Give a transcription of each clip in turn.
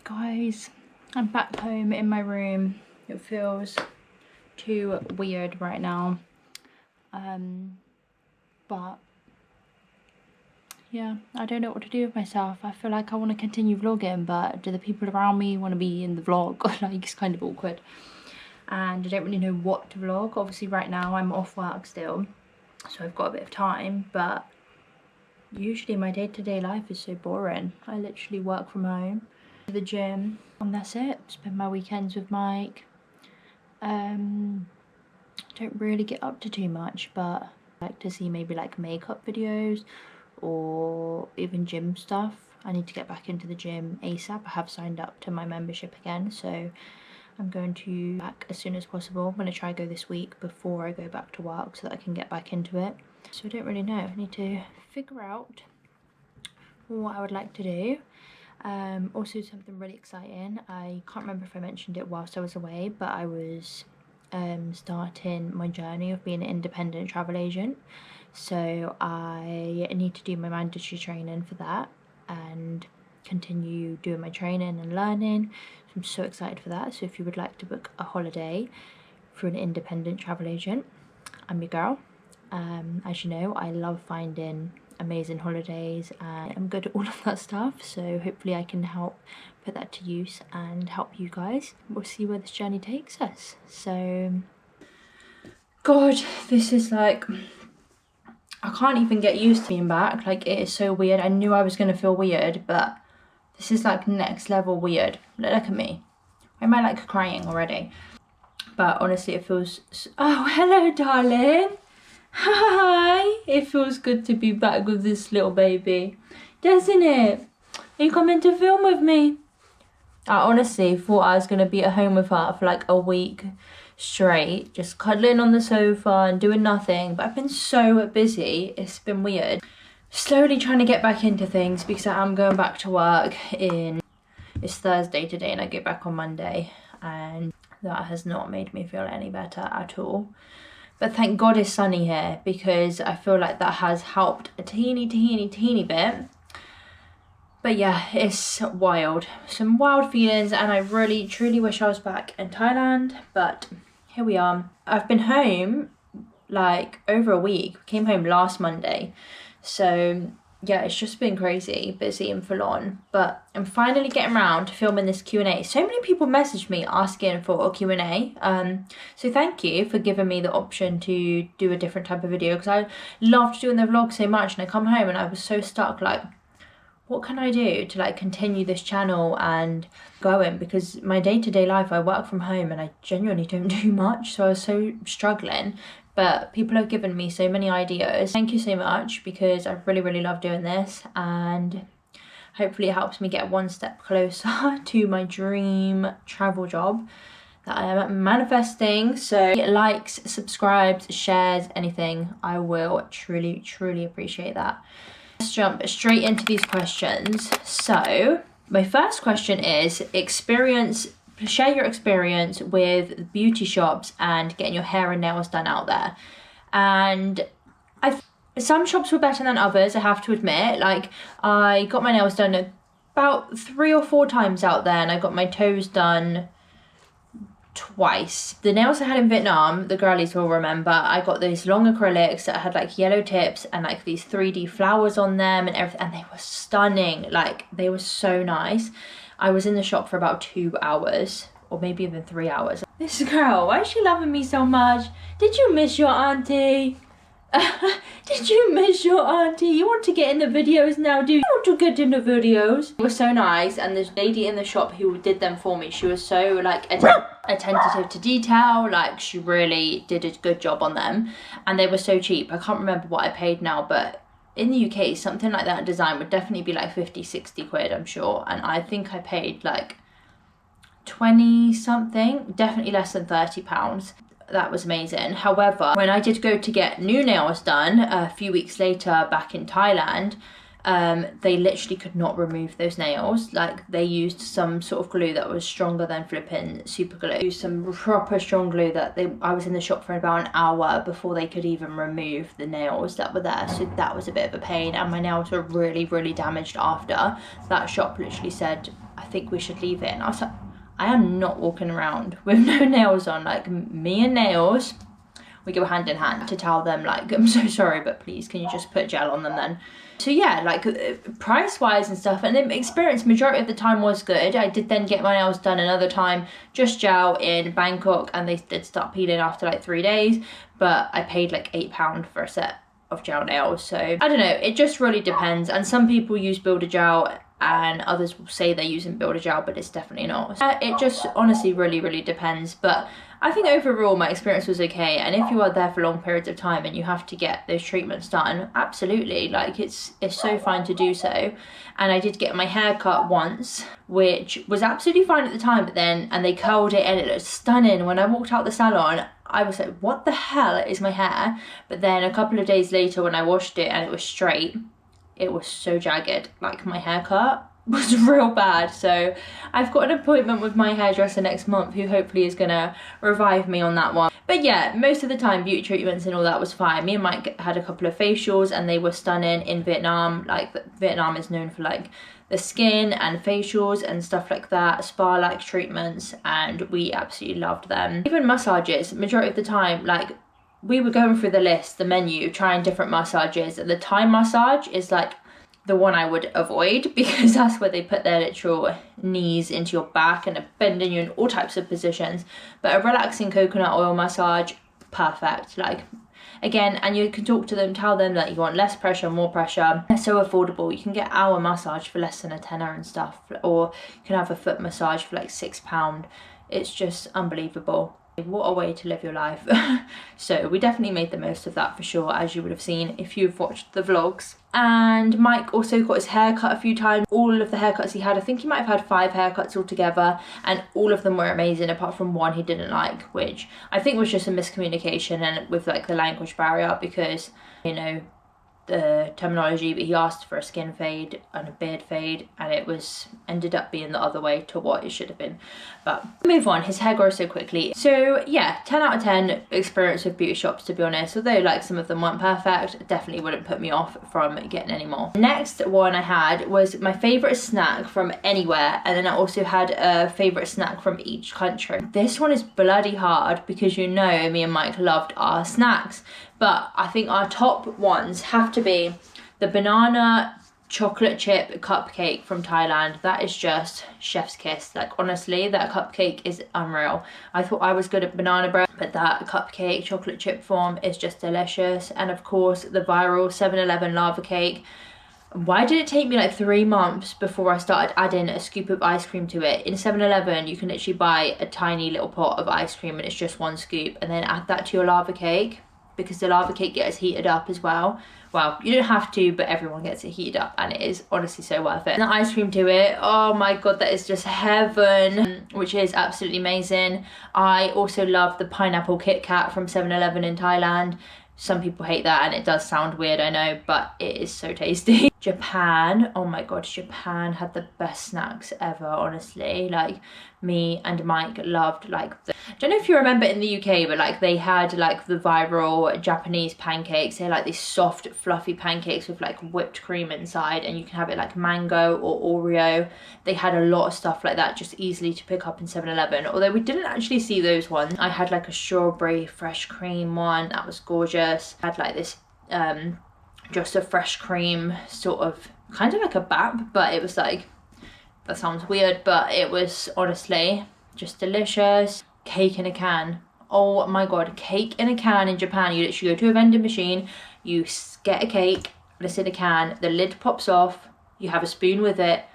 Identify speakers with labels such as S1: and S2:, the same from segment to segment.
S1: guys, I'm back home in my room. It feels too weird right now, but yeah, I don't know what to do with myself. I feel like I want to continue vlogging, but do the people around me want to be in the vlog? Like, it's kind of awkward, and I don't really know what to vlog. Obviously right now I'm off work still, so I've got a bit of time, but usually my day-to-day life is so boring. I literally work from home, to the gym, and that's it. Spend my weekends with Mike. Don't really get up to too much, but I like to see maybe like makeup videos or even gym stuff. I need to get back into the gym ASAP. I have signed up to my membership again, so I'm going to back as soon as possible. I'm going to try go this week before I go back to work so that I can get back into it. So I don't really know. I need to figure out what I would like to do. Also something really exciting. I can't remember if I mentioned it whilst I was away, but I was starting my journey of being an independent travel agent. So I need to do my mandatory training for that and continue doing my training and learning. So I'm so excited for that. So if you would like to book a holiday for an independent travel agent, I'm your girl. As you know, I love finding amazing holidays and I'm good at all of that stuff, so hopefully I can help put that to use and help you guys. We'll see where this journey takes us. So god, this is like, I can't even get used to being back. Like, it is so weird. I knew I was going to feel weird, but this is like next level weird. Look at me. Why am I like crying already? But honestly, it feels so... Oh, hello darling. Hi, it feels good to be back with this little baby, doesn't it? Are you coming to film with me? I honestly thought I was going to be at home with her for like a week straight, just cuddling on the sofa and doing nothing, but I've been so busy, it's been weird. Slowly trying to get back into things because I am going back to work it's Thursday today and I get back on Monday, and that has not made me feel any better at all. But thank God it's sunny here, because I feel like that has helped a teeny bit. But yeah, it's wild. Some wild feelings, and I really, truly wish I was back in Thailand, but here we are. I've been home like over a week. Came home last Monday. So yeah, it's just been crazy, busy and full on, but I'm finally getting around to filming this Q&A. So many people messaged me asking for a Q&A, so thank you for giving me the option to do a different type of video, because I loved doing the vlog so much, and I come home and I was so stuck, like, what can I do to like continue this channel and going, because my day-to-day life, I work from home and I genuinely don't do much, so I was so struggling. But people have given me so many ideas. Thank you so much, because I really love doing this, and hopefully it helps me get one step closer to my dream travel job that I am manifesting. So likes, subscribes, shares, anything, I will truly appreciate that. Let's jump straight into these questions. So my first question is share your experience with beauty shops and getting your hair and nails done out there. And some shops were better than others, I have to admit. Like, I got my nails done about 3 or 4 times out there, and I got my toes done twice. The nails I had in Vietnam, the girlies will remember, I got those long acrylics that had like yellow tips and like these 3D flowers on them and everything, and they were stunning. Like, they were so nice. I was in the shop for about 2 hours, or maybe even 3 hours. This girl, why is she loving me so much? Did you miss your auntie? Did you miss your auntie? You want to get in the videos now, do you? Want to get in the videos? It was so nice, and this lady in the shop who did them for me, she was so like attentive to detail. Like, she really did a good job on them, and they were so cheap. I can't remember what I paid now, but in the UK, something like that design would definitely be like 50-60 quid, I'm sure. And I think I paid like 20 something, definitely less than £30. That was amazing. However, when I did go to get new nails done a few weeks later back in Thailand, they literally could not remove those nails. Like, they used some sort of glue that was stronger than flipping super glue. Used some proper strong glue that I was in the shop for about an hour before they could even remove the nails that were there. So that was a bit of a pain, and my nails were really damaged after. That shop literally said I think we should leave it. And I was like, I am not walking around with no nails on. Like, me and nails, we go hand in hand. To tell them like, I'm so sorry, but please can you just put gel on them then? So yeah, like price wise and stuff, and the experience majority of the time was good. I did then get my nails done another time, just gel in Bangkok, and they did start peeling after like 3 days, but I paid like £8 for a set of gel nails. So I don't know, it just really depends. And some people use Builder Gel and others will say they're using Builder Gel, but it's definitely not. It just honestly really depends. But I think overall my experience was okay, and if you are there for long periods of time and you have to get those treatments done, absolutely, like it's so fine to do so. And I did get my hair cut once, which was absolutely fine at the time, but then, and they curled it and it looked stunning. When I walked out the salon, I was like, what the hell is my hair? But then a couple of days later when I washed it and it was straight, it was so jagged. Like, my haircut was real bad. So I've got an appointment with my hairdresser next month, who hopefully is gonna revive me on that one. But yeah, most of the time beauty treatments and all that was fine. Me and Mike had a couple of facials and they were stunning in Vietnam. Like, Vietnam is known for like the skin and facials and stuff like that, spa-like treatments, and we absolutely loved them. Even massages, majority of the time, like, we were going through the list, the menu, trying different massages, and the Thai massage is like the one I would avoid, because that's where they put their literal knees into your back and are bending you in all types of positions. But a relaxing coconut oil massage, perfect. Like, again, and you can talk to them, tell them that you want less pressure, more pressure. They're so affordable. You can get hour massage for less than a tenner and stuff, or you can have a foot massage for like £6. It's just unbelievable. What a way to live your life. So we definitely made the most of that for sure, as you would have seen if you've watched the vlogs. And Mike also got his hair cut a few times. All of the haircuts he had, I think he might have had 5 haircuts altogether, and all of them were amazing apart from one he didn't like, which I think was just a miscommunication and with like the language barrier, because, you know, the terminology, but he asked for a skin fade and a beard fade, and it was ended up being the other way to what it should have been. But move on, his hair grows so quickly. So yeah, 10 out of 10 experience with beauty shops, to be honest. Although like some of them weren't perfect, definitely wouldn't put me off from getting any more. Next one I had was my favorite snack from anywhere, and then I also had a favorite snack from each country. This one is bloody hard because, you know, me and Mike loved our snacks. But I think our top ones have to be the banana chocolate chip cupcake from Thailand. That is just chef's kiss. Like, honestly, that cupcake is unreal. I thought I was good at banana bread, but that cupcake chocolate chip form is just delicious. And of course, the viral 7-Eleven lava cake. Why did it take me like 3 months before I started adding a scoop of ice cream to it? In 7-Eleven, you can literally buy a tiny little pot of ice cream and it's just 1 scoop, and then add that to your lava cake, because the lava cake gets heated up as well. Well, you don't have to, but everyone gets it heated up, and it is honestly so worth it. And the ice cream to it, oh my god, that is just heaven, which is absolutely amazing. I also love the pineapple Kit Kat from 7-Eleven in Thailand. Some people hate that, and it does sound weird, I know, but it is so tasty. Japan, oh my god, Japan had the best snacks ever, honestly. Like, me and Mike loved like the, I don't know if you remember in the UK, but like they had like the viral Japanese pancakes. They're like these soft fluffy pancakes with like whipped cream inside, and you can have it like mango or Oreo. They had a lot of stuff like that just easily to pick up in 7-Eleven, although we didn't actually see those ones. I had like a strawberry fresh cream one, that was gorgeous. I had like this just a fresh cream sort of, kind of like a bap, but it was like, that sounds weird, but it was honestly just delicious. Cake in a can. Oh my god, cake in a can in Japan. You literally go to a vending machine, you get a cake, it's in a can, the lid pops off, you have a spoon with it.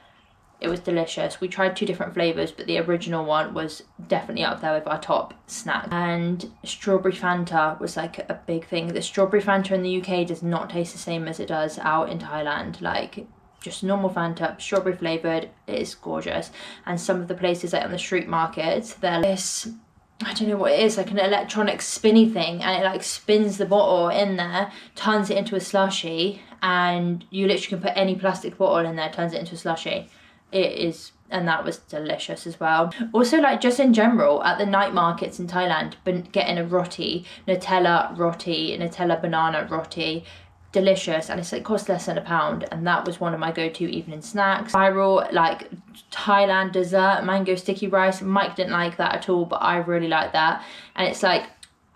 S1: It was delicious. We tried 2 different flavours, but the original one was definitely up there with our top snack. And strawberry Fanta was like a big thing. The strawberry Fanta in the UK does not taste the same as it does out in Thailand. Like, just normal Fanta, strawberry flavoured, it is gorgeous. And some of the places like on the street markets, they're this, I don't know what it is, like an electronic spinny thing, and it like spins the bottle in there, turns it into a slushie, and you literally can put any plastic bottle in there, turns it into a slushie. It is, and that was delicious as well. Also, like, just in general at the night markets in Thailand, getting a roti, Nutella banana roti, delicious, and it cost less than £1, and that was one of my go-to evening snacks. Viral, like Thailand dessert, mango sticky rice. Mike didn't like that at all, but I really like that. And it's like,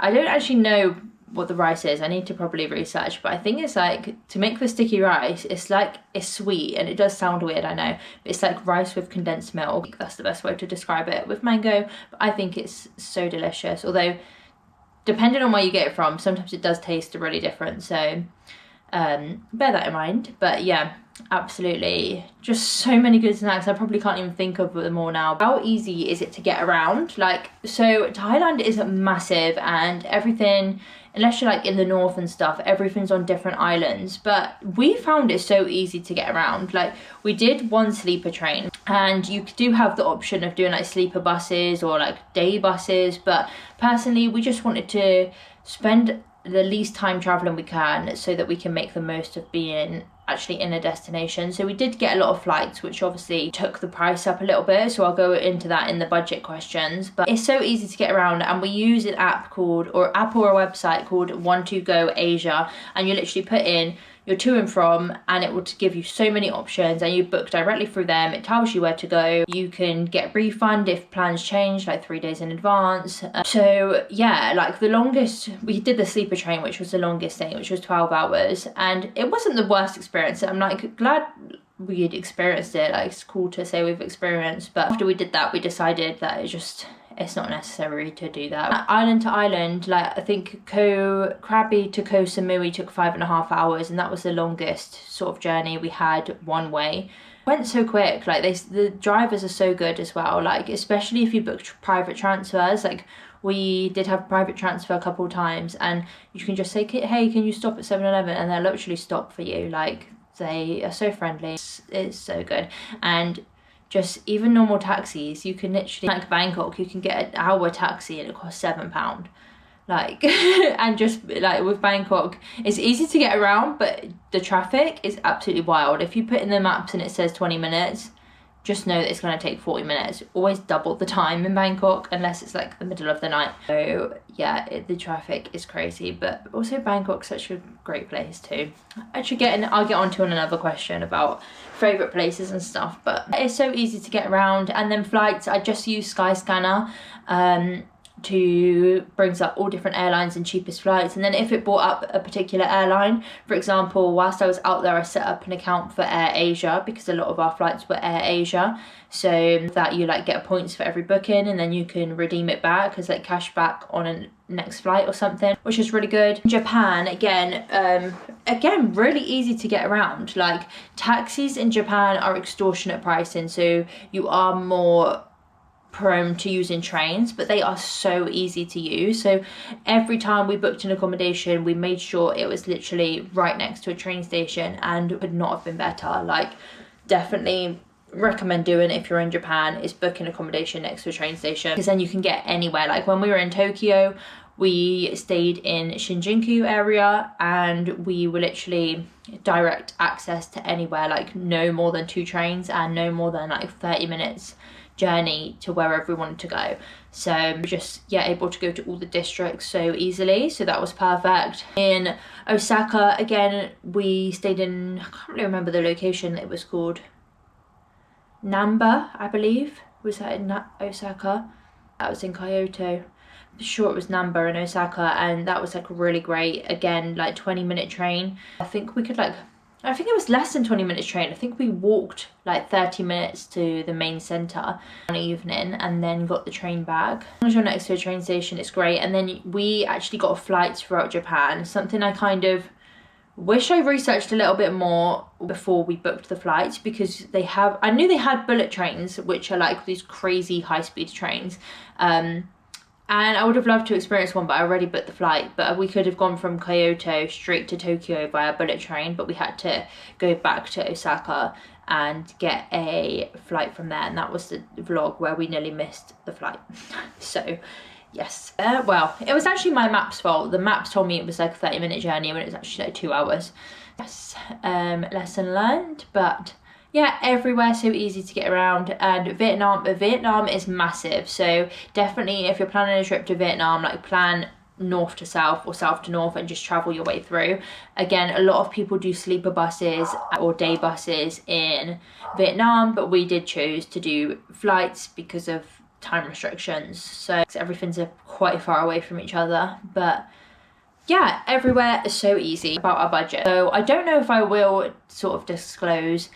S1: I don't actually know what the rice is, I need to probably research, but I think it's like, to make the sticky rice, it's like, it's sweet, and it does sound weird, I know, but it's like rice with condensed milk. That's the best way to describe it, with mango. But I think it's so delicious, although depending on where you get it from, sometimes it does taste really different, so bear that in mind. But yeah, absolutely, just so many good snacks. I probably can't even think of them all now. How easy is it to get around? Like, so Thailand is massive, and everything, unless you're like in the north and stuff, everything's on different islands, but we found it so easy to get around. Like, we did one sleeper train, and you do have the option of doing like sleeper buses or like day buses, but personally we just wanted to spend the least time traveling we can so that we can make the most of being actually in a destination. So we did get a lot of flights, which obviously took the price up a little bit, so I'll go into that in the budget questions. But it's so easy to get around, and we use an app called, or a website called 12Go Asia, and you literally put in your to and from, and it will give you so many options, and you book directly through them. It tells you where to go. You can get refund if plans change, like 3 days in advance. So yeah, like the longest, we did the sleeper train, which was the longest thing, which was 12 hours, and it wasn't the worst experience. I'm like glad we had experienced it. Like, it's cool to say we've experienced, but after we did that, we decided that it's not necessary to do that. Island to island, like I think Krabi to Koh Samui took 5.5 hours, and that was the longest sort of journey we had one way. Went so quick. Like, the drivers are so good as well, like especially if you book private transfers. Like, we did have private transfer a couple of times, and you can just say, hey, can you stop at 7-Eleven, and they'll literally stop for you. Like, they are so friendly. It's so good. And just even normal taxis, you can literally, like Bangkok, you can get an hour taxi and it costs £7. Like, and just like with Bangkok, it's easy to get around, but the traffic is absolutely wild. If you put in the maps and it says 20 minutes, just know that it's going to take 40 minutes. Always double the time in Bangkok, unless it's like the middle of the night. So yeah, the traffic is crazy, but also Bangkok's such a great place too. Actually, I'll get on to another question about favourite places and stuff, but it's so easy to get around. And then flights, I just use Skyscanner to brings up all different airlines and cheapest flights. And then if it brought up a particular airline, for example, whilst I was out there, I set up an account for Air Asia, because a lot of our flights were Air Asia, so that you like get points for every booking, and then you can redeem it back as like cash back on a next flight or something, which is really good. Japan, again, really easy to get around. Like, taxis in Japan are extortionate pricing, so you are more prone to using trains, but they are so easy to use. So every time we booked an accommodation, we made sure it was literally right next to a train station, and it could not have been better. Like, definitely recommend doing it if you're in Japan, is booking accommodation next to a train station, because then you can get anywhere. Like, when we were in Tokyo, we stayed in Shinjuku area, and we were literally direct access to anywhere, like no more than 2 trains and no more than like 30 minutes journey to wherever we wanted to go. So just, yeah, able to go to all the districts so easily, so that was perfect. In Osaka, again, we stayed in, I can't really remember the location. It was called Namba, I believe. Was that in Osaka? That was in Kyoto. I'm sure it was Namba in Osaka, and that was like really great. Again, like 20-minute train. I think it was less than 20 minutes train. I think we walked like 30 minutes to the main centre one evening, and then got the train back. As long as you're next to a train station, it's great. And then we actually got flights throughout Japan, something I kind of wish I researched a little bit more before we booked the flights, because I knew they had bullet trains, which are like these crazy high-speed trains. And I would have loved to experience one, but I already booked the flight. But we could have gone from Kyoto straight to Tokyo via bullet train, but we had to go back to Osaka and get a flight from there. And that was the vlog where we nearly missed the flight. So yes, well, it was actually my map's fault. The maps told me it was like a 30-minute journey when it was actually like 2 hours. Yes, lesson learned. But yeah, everywhere so easy to get around. And Vietnam is massive, so definitely if you're planning a trip to Vietnam, like plan north to south or south to north and just travel your way through. Again, a lot of people do sleeper buses or day buses in Vietnam, but we did choose to do flights because of time restrictions, so everything's quite far away from each other. But yeah, everywhere is so easy. About our budget, so I don't know if I will sort of disclose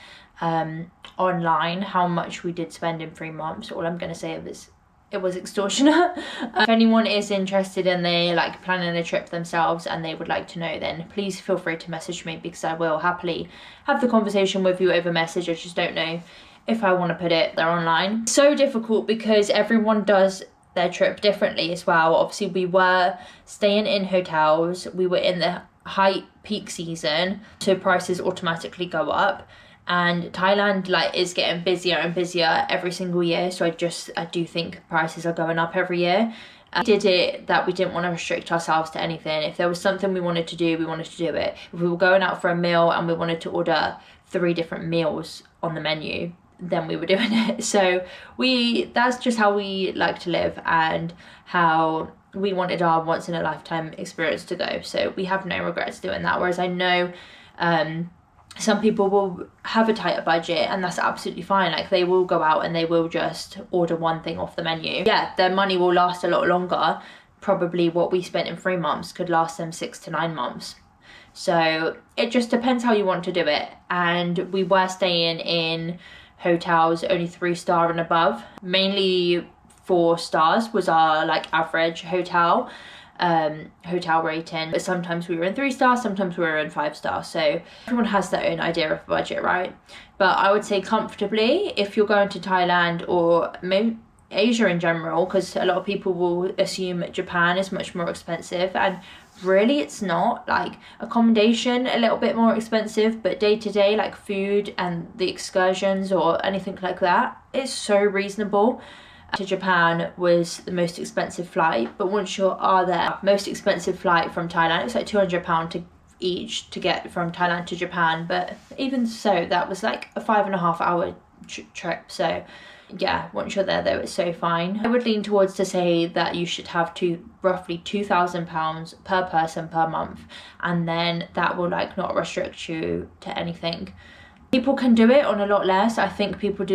S1: online how much we did spend in 3 months. All I'm going to say is it was extortionate. If anyone is interested and they like planning a trip themselves and they would like to know, then please feel free to message me, because I will happily have the conversation with you over message. I just don't know if I want to put it there online. So difficult because everyone does their trip differently as well. Obviously we were staying in hotels, we were in the high peak season, so prices automatically go up. And Thailand like is getting busier and busier every single year, so I do think prices are going up every year. We did it that we didn't want to restrict ourselves to anything. If there was something we wanted to do, we wanted to do it. If we were going out for a meal and we wanted to order 3 different meals on the menu, then we were doing it. So that's just how we like to live and how we wanted our once in a lifetime experience to go. So we have no regrets doing that. Whereas I know some people will have a tighter budget, and that's absolutely fine. Like they will go out and they will just order one thing off the menu. Yeah, their money will last a lot longer. Probably what we spent in 3 months could last them 6 to 9 months. So it just depends how you want to do it. And we were staying in hotels only 3-star and above. Mainly 4 stars was our like average hotel rating, but sometimes we were in 3-star, sometimes we were in 5-star, so everyone has their own idea of budget, right? But I would say comfortably, if you're going to Thailand or maybe Asia in general, because a lot of people will assume Japan is much more expensive, and really it's not. Like accommodation a little bit more expensive, but day to day like food and the excursions or anything like that is so reasonable. To Japan was the most expensive flight, but once you are there, most expensive flight from Thailand, it's like £200 each to get from Thailand to Japan. But even so, that was like a 5.5 hour trip. So yeah, once you're there though, it's so fine. I would lean towards to say that you should have roughly £2,000 per person per month, and then that will like not restrict you to anything. People can do it on a lot less. I think people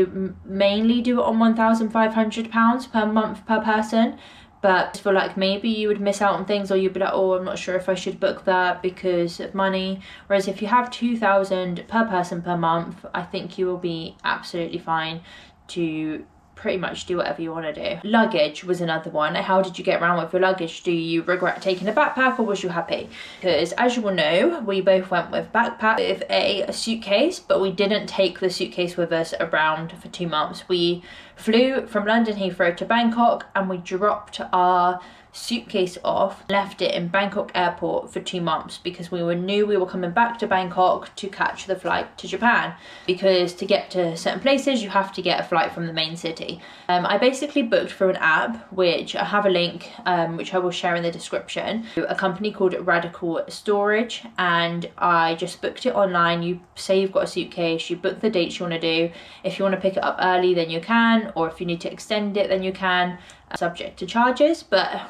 S1: mainly do it on £1,500 per month per person. But for like maybe you would miss out on things, or you'd be like, oh, I'm not sure if I should book that because of money. Whereas if you have 2,000 per person per month, I think you will be absolutely fine to pretty much do whatever you want to do. Luggage was another one. How did you get around with your luggage? Do you regret taking a backpack, or was you happy? Because as you will know, we both went with backpack with a suitcase, but we didn't take the suitcase with us around for 2 months. We flew from London Heathrow to Bangkok, and we dropped our suitcase off, left it in Bangkok airport for 2 months because we knew we were coming back to Bangkok to catch the flight to Japan, because to get to certain places you have to get a flight from the main city. I basically booked through an app, which I have a link which I will share in the description, a company called Radical Storage, and I just booked it online. You say you've got a suitcase, you book the dates you want to do. If you want to pick it up early then you can, or if you need to extend it then you can, subject to charges. But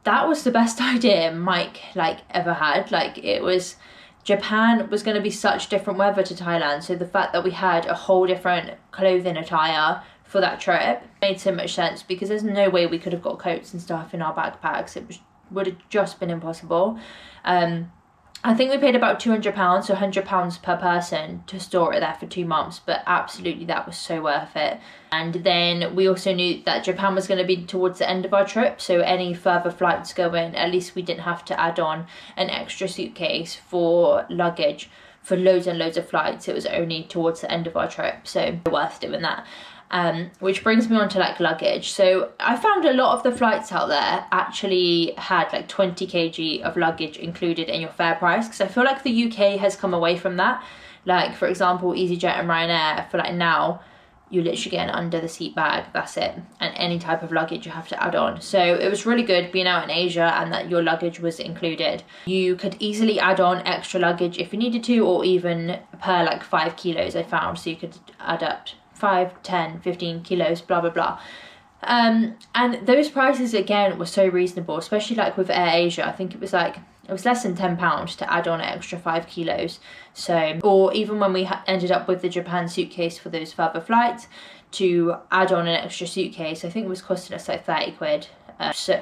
S1: that was the best idea Mike like ever had. Like it was, Japan was going to be such different weather to Thailand, so the fact that we had a whole different clothing attire for that trip made so much sense, because there's no way we could have got coats and stuff in our backpacks. It would have just been impossible. I think we paid about £200, so £100 per person to store it there for 2 months, but absolutely that was so worth it. And then we also knew that Japan was going to be towards the end of our trip, so any further flights going, at least we didn't have to add on an extra suitcase for luggage for loads and loads of flights. It was only towards the end of our trip, so worth doing that. Which brings me on to like luggage. So I found a lot of the flights out there actually had like 20 kg of luggage included in your fare price, because I feel like the UK has come away from that. Like for example, EasyJet and Ryanair, for like now you literally get an under the seat bag, that's it, and any type of luggage you have to add on. So it was really good being out in Asia and that your luggage was included. You could easily add on extra luggage if you needed to, or even per like 5 kilos I found, so you could add up 5, 10, 15 kilos, blah blah blah. And those prices again were so reasonable, especially like with Air Asia. I think it was less than £10 to add on an extra 5 kilos. So, or even when we ended up with the Japan suitcase for those further flights, to add on an extra suitcase, I think it was costing us like 30 quid.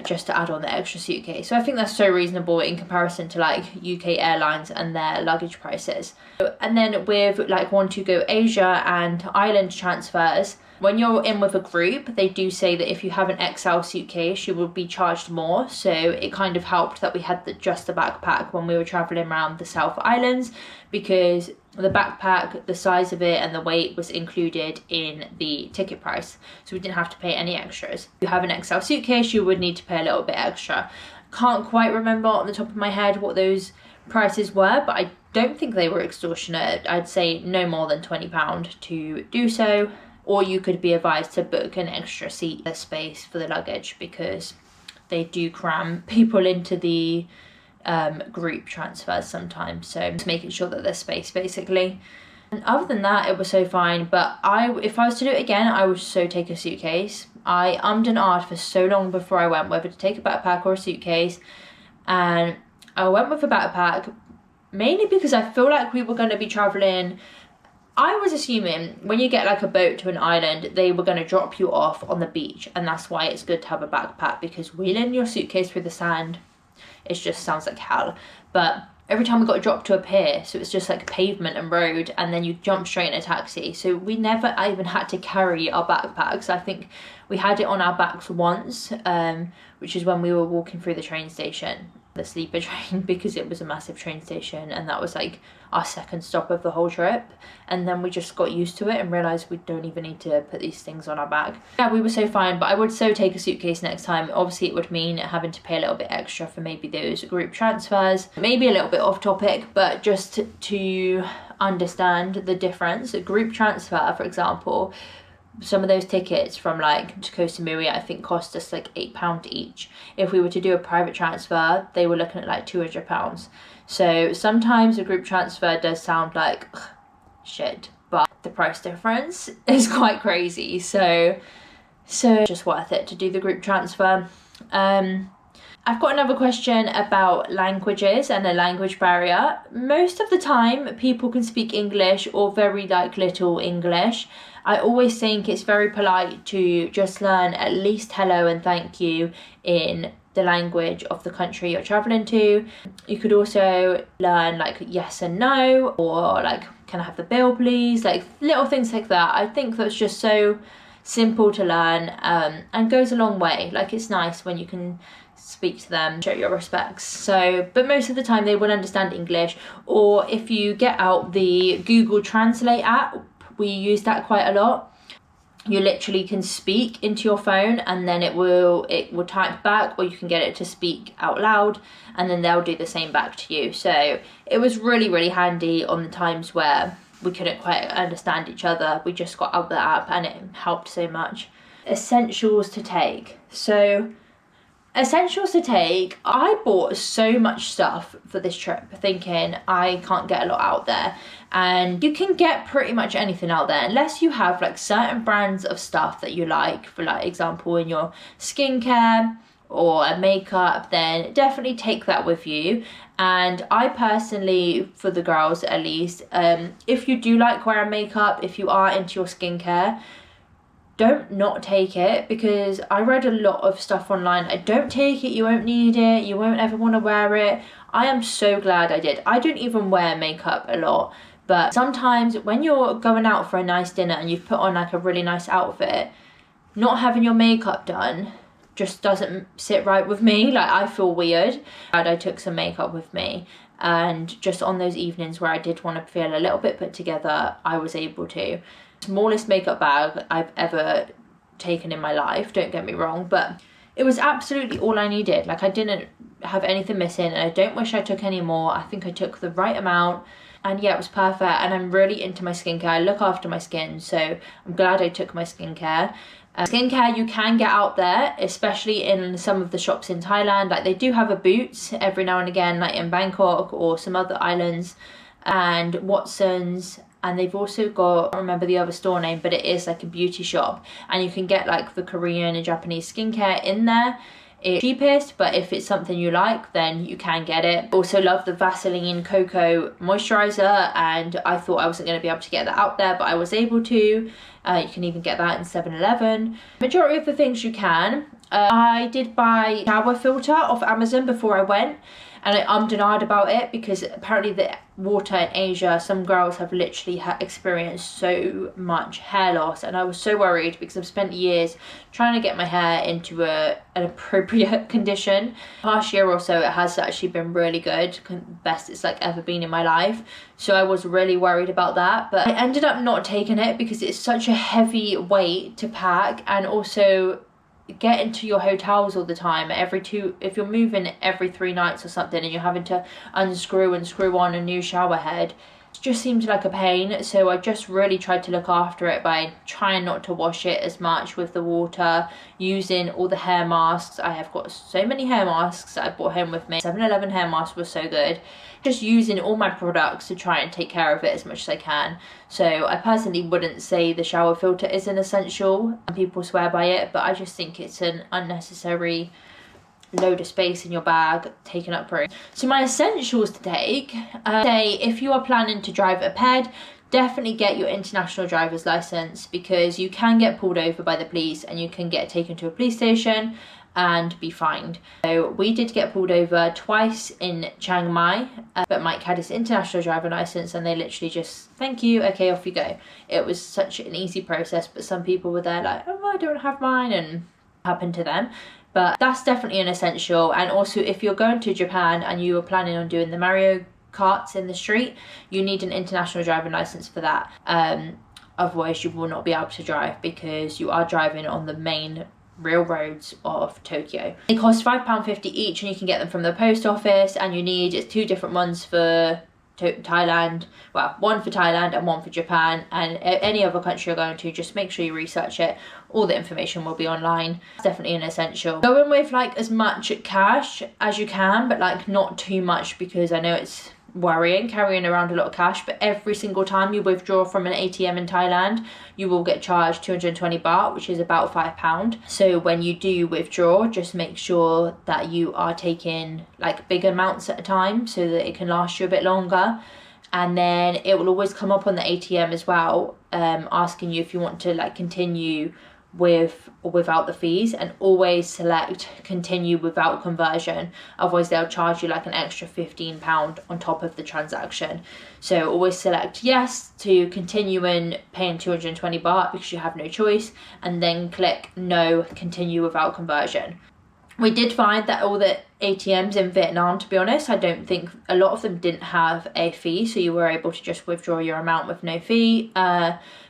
S1: Just to add on the extra suitcase. So I think that's so reasonable in comparison to like UK airlines and their luggage prices. And then with like Want2Go Asia and island transfers, when you're in with a group, they do say that if you have an XL suitcase, you will be charged more. So it kind of helped that we had just the backpack when we were traveling around the South Islands, because the backpack, the size of it and the weight was included in the ticket price. So we didn't have to pay any extras. If you have an XL suitcase, you would need to pay a little bit extra. Can't quite remember on the top of my head what those prices were, but I don't think they were extortionate. I'd say no more than £20 to do so. Or you could be advised to book an extra seat space for the luggage, because they do cram people into the group transfers sometimes. So just making sure that there's space basically. And other than that, it was so fine. But if I was to do it again, I would so take a suitcase. I ummed and ahed for so long before I went whether to take a backpack or a suitcase. And I went with a backpack mainly because I feel like we were going to be traveling. I was assuming when you get like a boat to an island, they were going to drop you off on the beach, and that's why it's good to have a backpack, because wheeling your suitcase through the sand, it just sounds like hell. But every time we got dropped to a pier, so it's just like pavement and road, and then you jump straight in a taxi. So we never even had to carry our backpacks. I think we had it on our backs once, which is when we were walking through the train station, the sleeper train, because it was a massive train station, and that was like our second stop of the whole trip. And then we just got used to it and realized we don't even need to put these things on our back. Yeah, we were so fine, but I would so take a suitcase next time. Obviously it would mean having to pay a little bit extra for maybe those group transfers. Maybe a little bit off topic, but just to understand the difference. A group transfer, for example, some of those tickets from like to Koh Samui I think cost us like £8 each. If we were to do a private transfer, they were looking at like £200. So sometimes a group transfer does sound like shit, but the price difference is quite crazy. So just worth it to do the group transfer. I've got another question about languages and a language barrier. Most of the time people can speak English or very like little English. I always think it's very polite to just learn at least hello and thank you in the language of the country you're traveling to. You could also learn like yes and no, or like can I have the bill please, like little things like that. I think that's just so simple to learn, and goes a long way. Like it's nice when you can speak to them, show your respects. So, but most of the time they will understand English, or if you get out the Google Translate app, we use that quite a lot. You literally can speak into your phone and then it will type back, or you can get it to speak out loud and then they'll do the same back to you. So it was really, really handy on the times where we couldn't quite understand each other. We just got out the app and it helped so much. Essentials to take. So essentials to take, I bought so much stuff for this trip thinking I can't get a lot out there, and you can get pretty much anything out there unless you have like certain brands of stuff that you like, for like example in your skincare or a makeup, then definitely take that with you. And I personally, for the girls at least, if you do like wearing makeup, if you are into your skincare, don't not take it, because I read a lot of stuff online. I don't take it, you won't need it, you won't ever want to wear it. I am so glad I did. I don't even wear makeup a lot, but sometimes when you're going out for a nice dinner and you've put on like a really nice outfit, not having your makeup done just doesn't sit right with me. Like I feel weird. I took some makeup with me, and just on those evenings where I did want to feel a little bit put together, I was able to. Smallest makeup bag I've ever taken in my life, don't get me wrong, but it was absolutely all I needed. Like I didn't have anything missing, and I don't wish I took any more. I think I took the right amount, and yeah, it was perfect. And I'm really into my skincare. I look after my skin, so I'm glad I took my skincare. Skincare you can get out there, especially in some of the shops in Thailand. Like they do have a Boots every now and again, like in Bangkok or some other islands, and Watsons and they've also got, I don't remember the other store name, but it is like a beauty shop, and you can get like the Korean and Japanese skincare in there. It's cheapest, but if it's something you like, then you can get it. Also love the Vaseline Cocoa moisturizer, and I thought I wasn't going to be able to get that out there, but I was able to. You can even get that in 7-Eleven. Majority of the things you can. I did buy a shower filter off Amazon before I went, and I ummed and ahed about it because apparently the water in Asia, some girls have literally experienced so much hair loss, and I was so worried because I've spent years trying to get my hair into an appropriate condition. Last year or so it has actually been really good, best it's like ever been in my life, so I was really worried about that, but I ended up not taking it because it's such a heavy weight to pack, and also get into your hotels all the time if you're moving every 3 nights or something and you're having to unscrew and screw on a new shower head, it just seems like a pain. So I just really tried to look after it by trying not to wash it as much with the water, using all the hair masks. I have got so many hair masks that I brought home with me. 7-Eleven hair mask was so good. Just using all my products to try and take care of it as much as I can. So I personally wouldn't say the shower filter is an essential, and people swear by it, but I just think it's an unnecessary load of space in your bag, taking up room. So my essentials to take, say if you are planning to drive a ped, definitely get your international driver's license, because you can get pulled over by the police and you can get taken to a police station and be fined. So we did get pulled over twice in Chiang Mai, but Mike had his international driver license and they literally just, thank you, okay, off you go. It was such an easy process, but some people were there like, oh, I don't have mine, and happened to them. But that's definitely an essential. And also if you're going to Japan and you are planning on doing the Mario Karts in the street, you need an international driving license for that. Otherwise you will not be able to drive, because you are driving on the main real roads of Tokyo. They cost £5.50 each, and you can get them from the post office, and you need, it's 2 different ones for Thailand, well, one for Thailand and one for Japan, and any other country you're going to, just make sure you research it. All the information will be online. It's definitely an essential. Go in with like as much cash as you can, but like not too much, because I know it's worrying carrying around a lot of cash, but every single time you withdraw from an ATM in Thailand, you will get charged 220 baht, which is about £5. So when you do withdraw, just make sure that you are taking like big amounts at a time so that it can last you a bit longer. And then it will always come up on the ATM as well, asking you if you want to like continue with or without the fees, and always select continue without conversion, otherwise they'll charge you like an extra £15 on top of the transaction. So always select yes to continue in paying 220 baht because you have no choice, and then click no, continue without conversion. We did find that all the ATMs in Vietnam, to be honest, I don't think a lot of them didn't have a fee, so you were able to just withdraw your amount with no fee.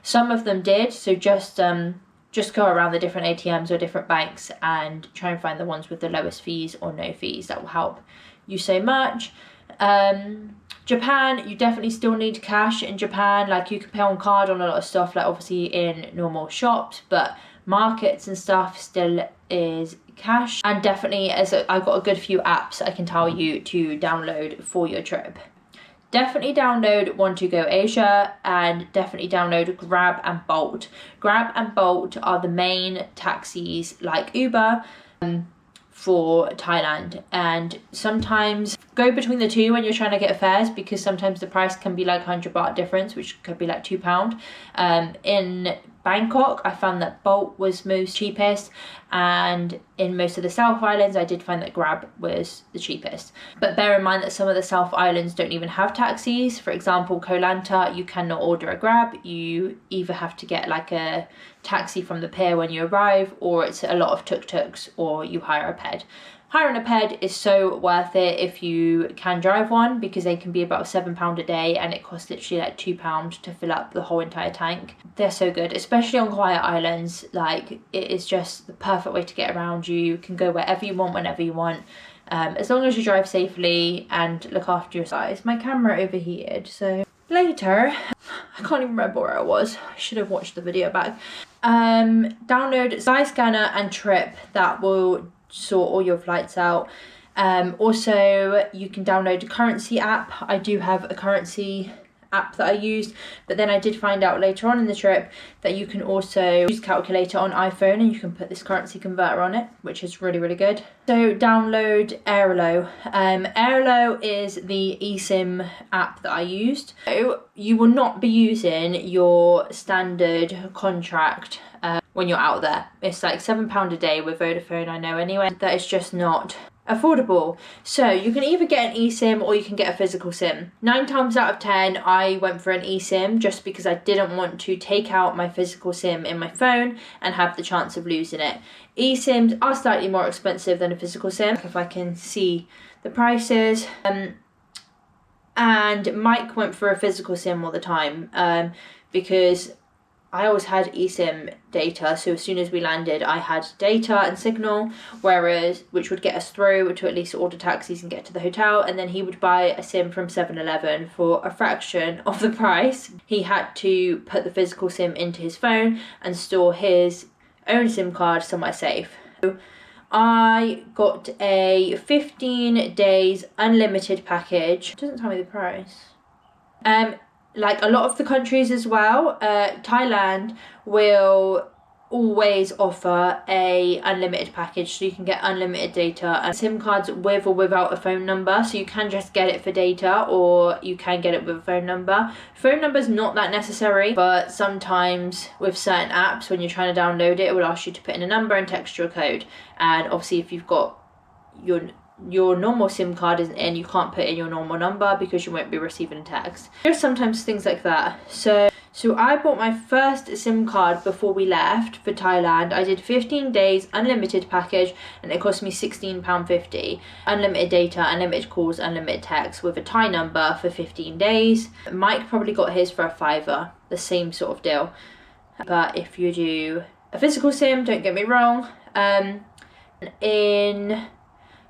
S1: Some of them did, so just go around the different ATMs or different banks and try and find the ones with the lowest fees or no fees. That will help you so much. Japan, you definitely still need cash in Japan. Like you can pay on card on a lot of stuff, like obviously in normal shops, but markets and stuff still is cash. And definitely, as I've got a good few apps I can tell you to download for your trip. Definitely download Want2Go Asia, and definitely download Grab and Bolt. Grab and Bolt are the main taxis like Uber for Thailand, and sometimes go between the two when you're trying to get fares, because sometimes the price can be like 100 baht difference, which could be like £2. In Bangkok, I found that Bolt was most cheapest, and in most of the South Islands I did find that Grab was the cheapest. But bear in mind that some of the South Islands don't even have taxis. For example, Koh Lanta, you cannot order a Grab. You either have to get like a taxi from the pier when you arrive, or it's a lot of tuk-tuks, or you hire a ped. Hiring a ped is so worth it if you can drive one, because they can be about £7 a day, and it costs literally like £2 to fill up the whole entire tank. They're so good, especially on quiet islands. Like, it is just the perfect way to get around. You can go wherever you want, whenever you want, as long as you drive safely and look after your size. My camera overheated, so later, I can't even remember where I was. I should have watched the video back. Download Skyscanner and Trip. That will sort all your flights out. Also, you can download a currency app. I do have a currency app that I used, but then I did find out later on in the trip that you can also use calculator on iPhone and you can put this currency converter on it, which is really, really good. So download Airlo. Airlo is the eSIM app that I used. So you will not be using your standard contract when you're out there. It's like £7 a day with Vodafone, I know anyway. That is just not affordable. So you can either get an eSIM or you can get a physical SIM. 9 times out of 10 I went for an eSIM just because I didn't want to take out my physical SIM in my phone and have the chance of losing it. eSIMs are slightly more expensive than a physical SIM, if I can see the prices. And Mike went for a physical SIM all the time because I always had eSIM data, so as soon as we landed I had data and signal, which would get us through to at least order taxis and get to the hotel, and then he would buy a SIM from 7-Eleven for a fraction of the price. He had to put the physical SIM into his phone and store his own SIM card somewhere safe. So I got a 15 days unlimited package. It doesn't tell me the price. Like a lot of the countries as well, Thailand will always offer a unlimited package, so you can get unlimited data and SIM cards with or without a phone number. So you can just get it for data or you can get it with a phone number. Phone number's not that necessary, but sometimes with certain apps when you're trying to download it, it will ask you to put in a number and text you a code. And obviously if you've got your normal SIM card isn't in, you can't put in your normal number because you won't be receiving a text. There's sometimes things like that. So I bought my first SIM card before we left for Thailand. I did 15 days unlimited package and it cost me £16.50. Unlimited data, unlimited calls, unlimited text with a Thai number for 15 days. Mike probably got his for a £5, the same sort of deal. But if you do a physical SIM, don't get me wrong, in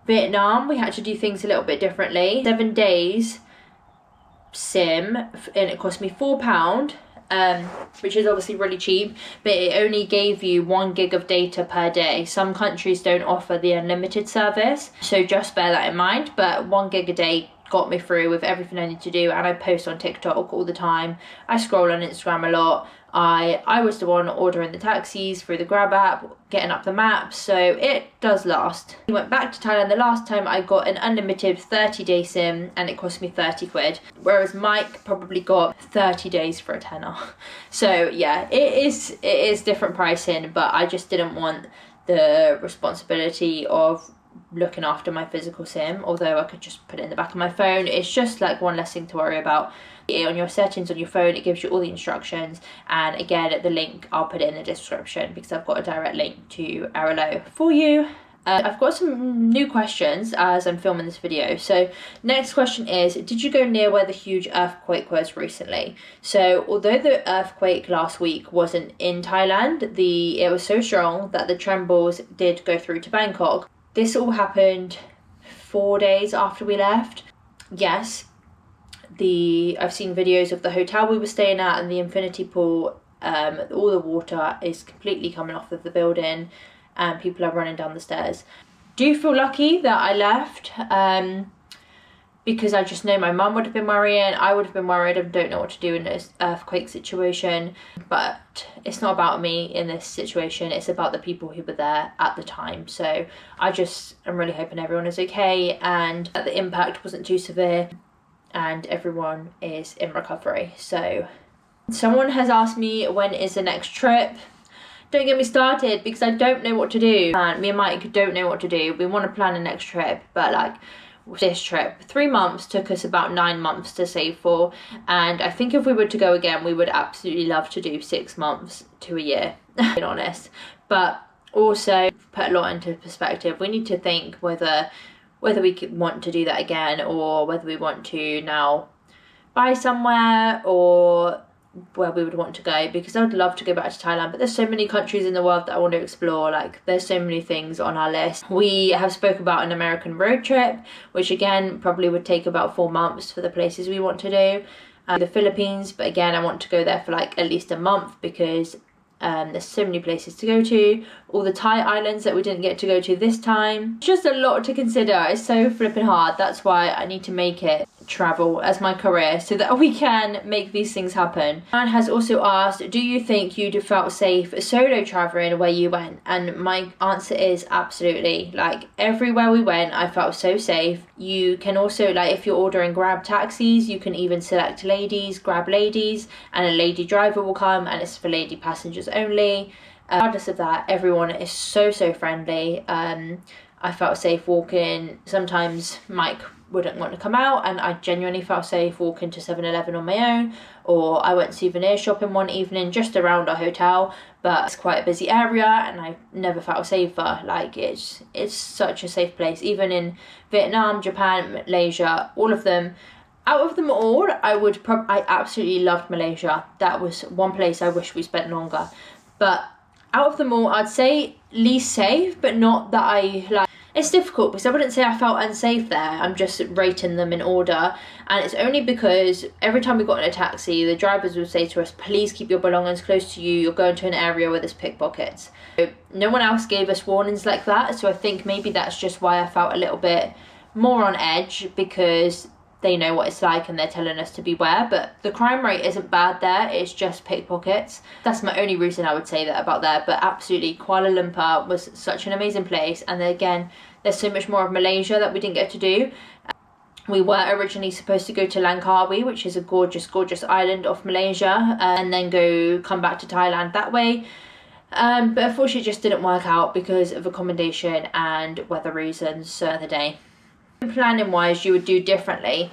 S1: Vietnam we had to do things a little bit differently. 7 days SIM and it cost me £4, which is obviously really cheap, but it only gave you 1 gig of data per day. Some countries don't offer the unlimited service, so just bear that in mind. But 1 gig a day got me through with everything I need to do, and I post on TikTok all the time. I scroll on Instagram a lot. I was the one ordering the taxis through the Grab app, getting up the maps, so it does last. I went back to Thailand the last time. I got an unlimited 30-day SIM and it cost me 30 quid, whereas Mike probably got 30 days for a tenner. So yeah, it is different pricing, but I just didn't want the responsibility of looking after my physical SIM, although I could just put it in the back of my phone. It's just like one less thing to worry about. On your settings on your phone, it gives you all the instructions, and again the link I'll put it in the description because I've got a direct link to Airlo for you. I've got some new questions as I'm filming this video. So next question is, did you go near where the huge earthquake was recently? So although the earthquake last week wasn't in Thailand, it was so strong that the trembles did go through to Bangkok. This all happened 4 days after we left. Yes, I've seen videos of the hotel we were staying at and the infinity pool. All the water is completely coming off of the building and people are running down the stairs. Do you feel lucky that I left? Because I just know my mum would have been worrying, I would have been worried and don't know what to do in this earthquake situation. But it's not about me in this situation, it's about the people who were there at the time. So I just am really hoping everyone is okay and that the impact wasn't too severe and everyone is in recovery. So someone has asked me, when is the next trip? Don't get me started because I don't know what to do. And me and Mike don't know what to do. We want to plan a next trip, but like this trip, 3 months took us about 9 months to save for, and I think if we were to go again we would absolutely love to do 6 months to a year, being honest. But also put a lot into perspective. We need to think whether we want to do that again, or whether we want to now buy somewhere, or where we would want to go, because I would love to go back to Thailand, but there's so many countries in the world that I want to explore. Like there's so many things on our list. We have spoke about an American road trip, which again probably would take about 4 months for the places we want to do. The Philippines, but again I want to go there for like at least a month because there's so many places to go to. All the Thai islands that we didn't get to go to this time. It's just a lot to consider. It's so flipping hard. That's why I need to make it travel as my career so that we can make these things happen. And has also asked, do you think you'd have felt safe solo traveling where you went? And my answer is absolutely. Like, everywhere we went I felt so safe. You can also, like, if you're ordering Grab taxis, you can even select ladies, grab ladies, and a lady driver will come, and it's for lady passengers only. Regardless of that, everyone is so friendly. I felt safe walking. Sometimes Mike wouldn't want to come out, and I genuinely felt safe walking to 7-Eleven on my own, or I went souvenir shopping one evening just around our hotel, but it's quite a busy area and I never felt safer. Like, it's such a safe place. Even in Vietnam, Japan, Malaysia, all of them. Out of them all, I absolutely loved Malaysia. That was one place I wish we spent longer. But out of them all, I'd say least safe, but not that I like. It's difficult because I wouldn't say I felt unsafe there. I'm just rating them in order. And it's only because every time we got in a taxi, the drivers would say to us, please keep your belongings close to you. You're going to an area where there's pickpockets. So no one else gave us warnings like that. So I think maybe that's just why I felt a little bit more on edge, because they know what it's like and they're telling us to beware. But the crime rate isn't bad there, it's just pickpockets. That's my only reason I would say that about there. But absolutely, Kuala Lumpur was such an amazing place. And then again, there's so much more of Malaysia that we didn't get to do. We were originally supposed to go to Langkawi, which is a gorgeous island off Malaysia, and then come back to Thailand that way. But unfortunately it just didn't work out because of accommodation and weather reasons the other day. Planning wise, you would do differently.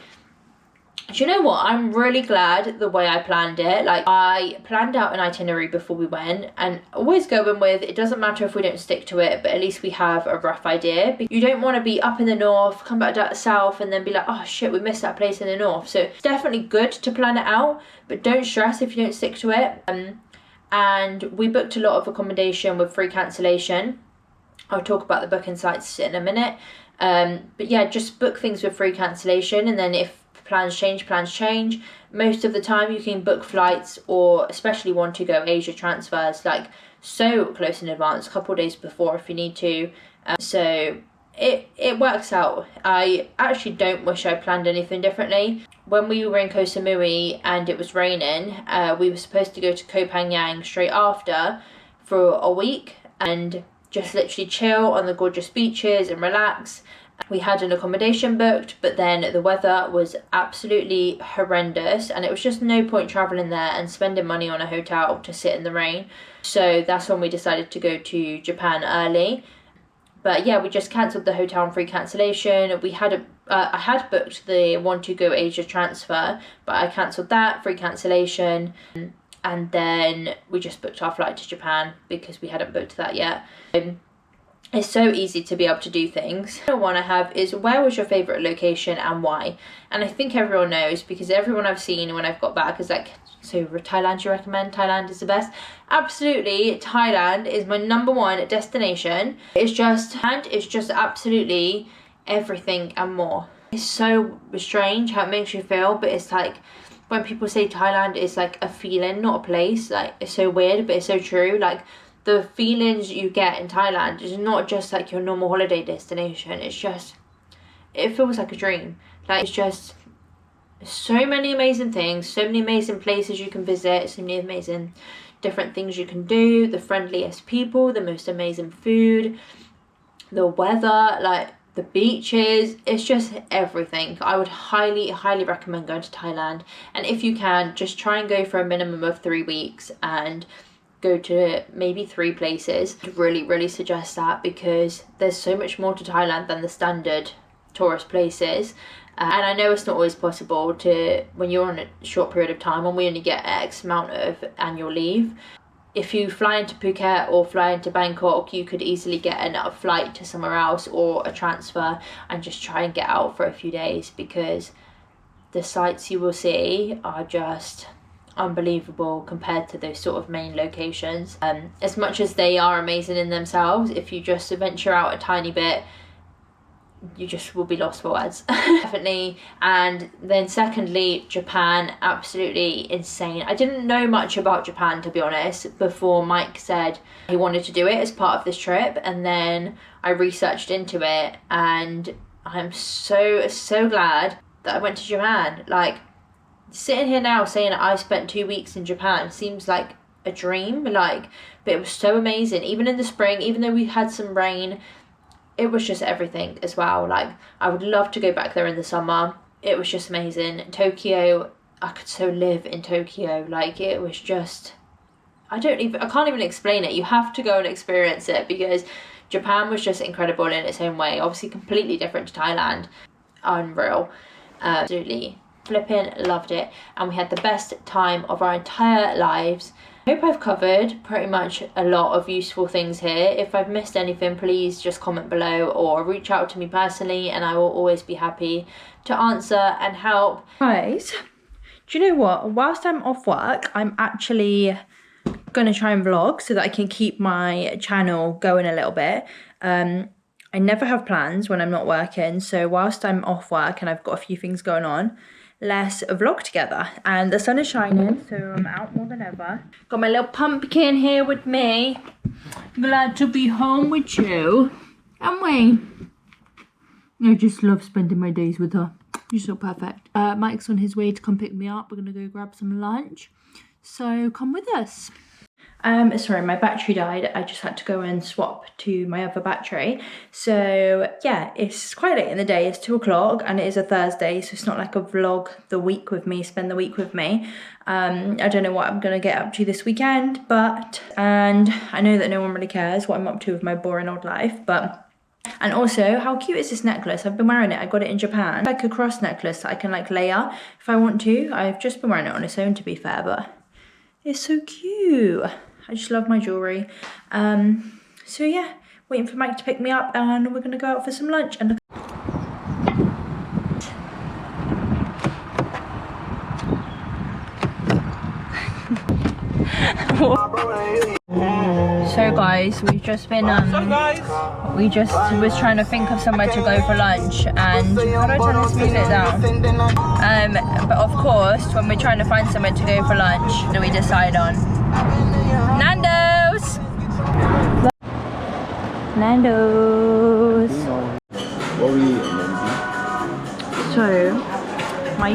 S1: Do you know what? I'm really glad the way I planned it. Like, I planned out an itinerary before we went, and always going with, it doesn't matter if we don't stick to it, but at least we have a rough idea. You don't want to be up in the north, come back down to the south, and then be like, oh shit, we missed that place in the north. So it's definitely good to plan it out, but don't stress if you don't stick to it. And we booked a lot of accommodation with free cancellation. I'll talk about the booking sites in a minute. But yeah, just book things with free cancellation, and then if plans change. Most of the time you can book flights, or especially want to go Asia transfers, like so close in advance, a couple of days before if you need to. So it works out. I actually don't wish I planned anything differently. When we were in Koh Samui and it was raining, we were supposed to go to Koh Phangan straight after for a week and just literally chill on the gorgeous beaches and relax. We had an accommodation booked, but then the weather was absolutely horrendous and it was just no point traveling there and spending money on a hotel to sit in the rain. So that's when we decided to go to Japan early. But yeah, we just cancelled the hotel on free cancellation. We had I had booked the Want to Go Asia transfer, but I cancelled that, free cancellation. And then we just booked our flight to Japan because we hadn't booked that yet. It's so easy to be able to do things. The one I have is, where was your favourite location and why? And I think everyone knows, because everyone I've seen when I've got back is like, so Thailand you recommend? Thailand is the best. Absolutely, Thailand is my #1 destination. It's just absolutely everything and more. It's so strange how it makes you feel, but it's like, when people say Thailand is like a feeling, not a place, like, it's so weird, but it's so true. Like, the feelings you get in Thailand is not just like your normal holiday destination. It's just, it feels like a dream. Like, it's just so many amazing things, so many amazing places you can visit, so many amazing different things you can do, the friendliest people, the most amazing food, the weather, like the beaches. It's just everything. I would highly recommend going to Thailand, and if you can, just try and go for a minimum of 3 weeks and go to maybe 3 places. I'd really suggest that, because there's so much more to Thailand than the standard tourist places. And I know it's not always possible to, when you're on a short period of time, and we only get X amount of annual leave. If you fly into Phuket or fly into Bangkok, you could easily get a flight to somewhere else or a transfer and just try and get out for a few days, because the sights you will see are just unbelievable compared to those sort of main locations. As much as they are amazing in themselves, if you just venture out a tiny bit, you just will be lost for words. Definitely. And then secondly, Japan, absolutely insane. I didn't know much about Japan, to be honest, before Mike said he wanted to do it as part of this trip, and then I researched into it, and I'm so glad that I went to Japan. Like, sitting here now saying I spent 2 weeks in Japan seems like a dream, like, but it was so amazing. Even in the spring, even though we had some rain, it was just everything as well. Like, I would love to go back there in the summer. It was just amazing. Tokyo, I could so live in Tokyo. Like, it was just, I can't even explain it. You have to go and experience it, because Japan was just incredible in its own way. Obviously completely different to Thailand. Unreal. Absolutely flipping loved it, and we had the best time of our entire lives. I hope I've covered pretty much a lot of useful things here. If I've missed anything, please just comment below or reach out to me personally, and I will always be happy to answer and help. Guys, do you know what? Whilst I'm off work, I'm actually gonna try and vlog so that I can keep my channel going a little bit. I never have plans when I'm not working, so whilst I'm off work and I've got a few things going on, let's vlog together. And the sun is shining, so I'm out more than ever. Got my little pumpkin here with me. Glad to be home with you. Am we? I just love spending my days with her. She's so perfect. Mike's on his way to come pick me up. We're gonna go grab some lunch, so come with us. Sorry, my battery died. I just had to go and swap to my other battery. So yeah, it's quite late in the day. It's 2 o'clock and it is a Thursday, so it's not like a vlog the week with me, spend the week with me. I don't know what I'm gonna get up to this weekend, and I know that no one really cares what I'm up to with my boring old life, and also, how cute is this necklace? I've been wearing it. I got it in Japan. Like a cross necklace that I can like layer if I want to. I've just been wearing it on its own, to be fair, but it's so cute. I just love my jewellery. So yeah, waiting for Mike to pick me up, and we're gonna go out for some lunch. And so guys, we've just been we just was trying to think of somewhere to go for lunch, and how do I turn this music down? But of course, when we're trying to find somewhere to go for lunch, do we decide on Nandos? Nandos. So my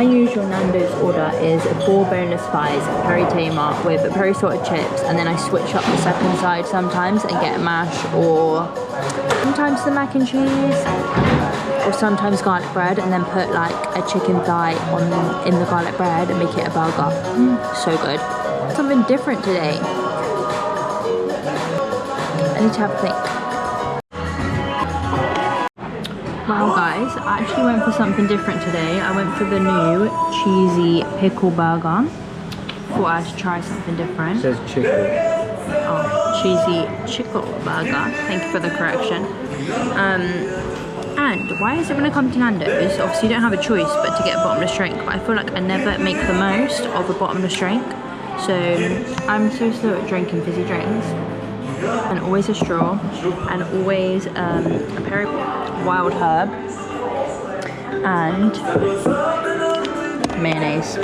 S1: usual Nando's order is 4 boneless thighs, peri Tamar with peri salted chips, and then I switch up the second side sometimes and get mash, or sometimes the mac and cheese, or sometimes garlic bread, and then put like a chicken thigh in the garlic bread and make it a burger. So good. Something different today. I need to have a think. Wow guys, I actually went for something different today. I went for the new cheesy pickle burger. Thought I had to try something different. It says chickle. Oh, cheesy chickle burger. Thank you for the correction. And why is it when I come to Nando's, obviously you don't have a choice but to get a bottomless drink, but I feel like I never make the most of a bottomless drink. So I'm so slow at drinking fizzy drinks. And always a straw, and always a peri wild herb and mayonnaise.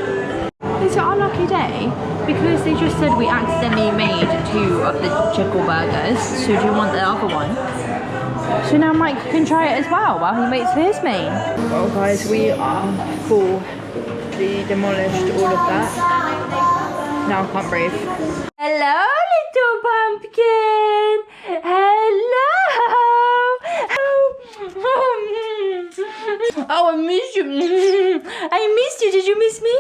S1: It's our lucky day because they just said we accidentally made 2 of the chickle burgers, so do you want the other one? So now Mike can try it as well while he waits for his main. Well guys, we are full. We demolished all of that. Now I can't breathe. Hello, little pumpkin. Hello. Oh, I miss you. I missed you. Did you miss me?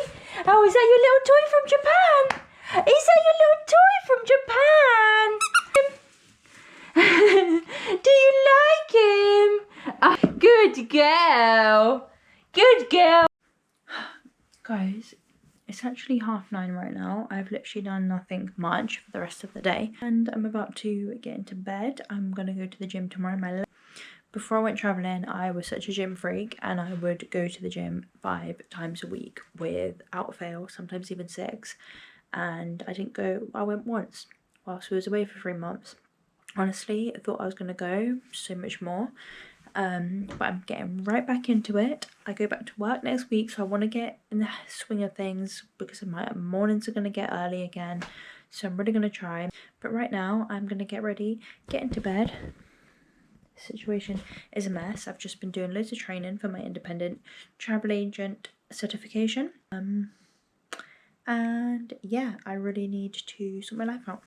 S1: Oh, is that your little toy from Japan? Is that your little toy from Japan? Do you like him? Oh, good girl. Good girl. Guys, it's actually 9:30 right now. I've literally done nothing much for the rest of the day, and I'm about to get into bed. I'm gonna go to the gym tomorrow. Before I went traveling, I was such a gym freak, and I would go to the gym 5 times a week without fail, sometimes even 6. And I went once whilst I was away for 3 months. Honestly, I thought I was gonna go so much more. But I'm getting right back into it. I go back to work next week, so I want to get in the swing of things because my mornings are going to get early again, so I'm really going to try. But right now I'm going to get ready, get into bed, situation is a mess. I've just been doing loads of training for my independent travel agent certification. And yeah, I really need to sort my life out.